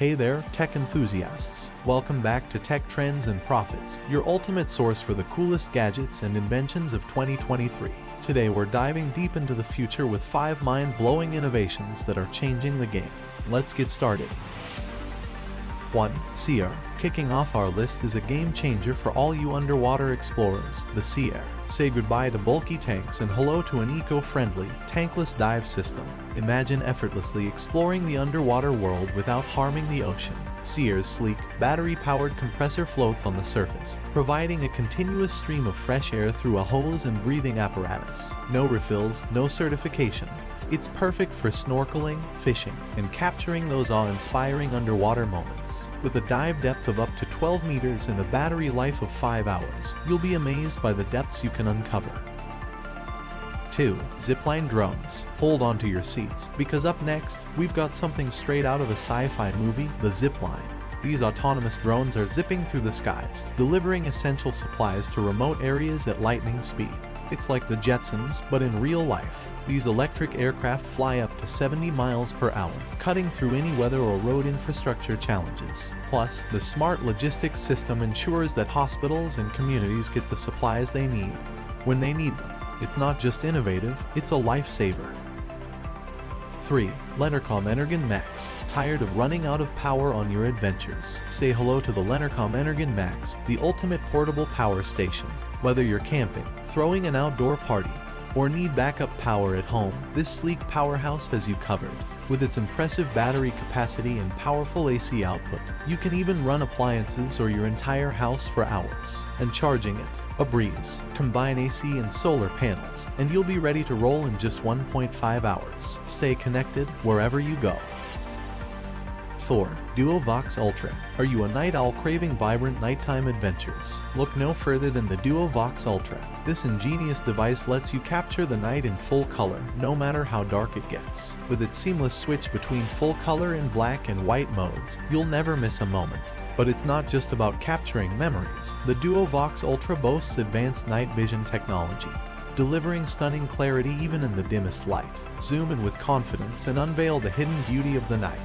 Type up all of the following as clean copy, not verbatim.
Hey there, tech enthusiasts. Welcome back to Tech Trends and Profits, your ultimate source for the coolest gadgets and inventions of 2023. Today we're diving deep into the future with 5 mind-blowing innovations that are changing the game. Let's get started. 1. Sea Air. Kicking off our list is a game changer for all you underwater explorers, the Sea Air. Say goodbye to bulky tanks and hello to an eco-friendly, tankless dive system. Imagine effortlessly exploring the underwater world without harming the ocean. Sea Air's sleek, battery-powered compressor floats on the surface, providing a continuous stream of fresh air through a hose and breathing apparatus. No refills, no certification. It's perfect for snorkeling, fishing, and capturing those awe-inspiring underwater moments. With a dive depth of up to 12 meters and a battery life of 5 hours, you'll be amazed by the depths you can uncover. 2. Zipline drones. Hold on to your seats, because up next, we've got something straight out of a sci-fi movie, the zipline. These autonomous drones are zipping through the skies, delivering essential supplies to remote areas at lightning speed. It's like the Jetsons, but in real life. These electric aircraft fly up to 70 miles per hour, cutting through any weather or road infrastructure challenges. Plus, the smart logistics system ensures that hospitals and communities get the supplies they need, when they need them. It's not just innovative, it's a lifesaver. 3. Lenercom Energon Max. Tired of running out of power on your adventures? Say hello to the Lenercom Energon Max, the ultimate portable power station. Whether you're camping, throwing an outdoor party, or need backup power at home, this sleek powerhouse has you covered. With its impressive battery capacity and powerful AC output, you can even run appliances or your entire house for hours. And charging it, a breeze. Combine AC and solar panels, and you'll be ready to roll in just 1.5 hours. Stay connected wherever you go. 4. Duo Vox Ultra. Are you a night owl craving vibrant nighttime adventures? Look no further than the Duo Vox Ultra. This ingenious device lets you capture the night in full color, no matter how dark it gets. With its seamless switch between full color and black and white modes, you'll never miss a moment. But it's not just about capturing memories. The Duo Vox Ultra boasts advanced night vision technology, delivering stunning clarity even in the dimmest light. Zoom in with confidence and unveil the hidden beauty of the night.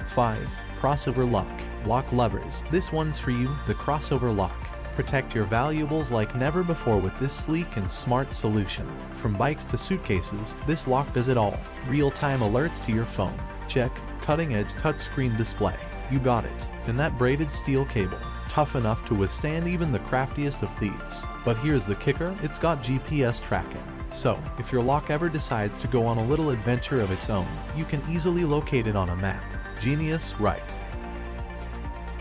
5. Crossover Lock. Lock lovers, this one's for you, the Crossover Lock. Protect your valuables like never before with this sleek and smart solution. From bikes to suitcases, this lock does it all. Real-time alerts to your phone. Check. Cutting-edge touchscreen display. You got it. And that braided steel cable, tough enough to withstand even the craftiest of thieves. But here's the kicker, it's got GPS tracking. So, if your lock ever decides to go on a little adventure of its own, you can easily locate it on a map. Genius, right?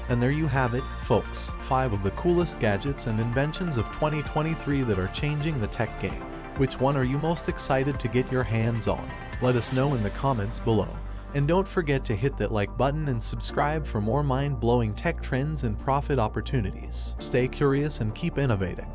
And there you have it, folks, 5 of the coolest gadgets and inventions of 2023 that are changing the tech game. Which one are you most excited to get your hands on? Let us know in the comments below. And don't forget to hit that like button and subscribe for more mind-blowing tech trends and profit opportunities. Stay curious and keep innovating.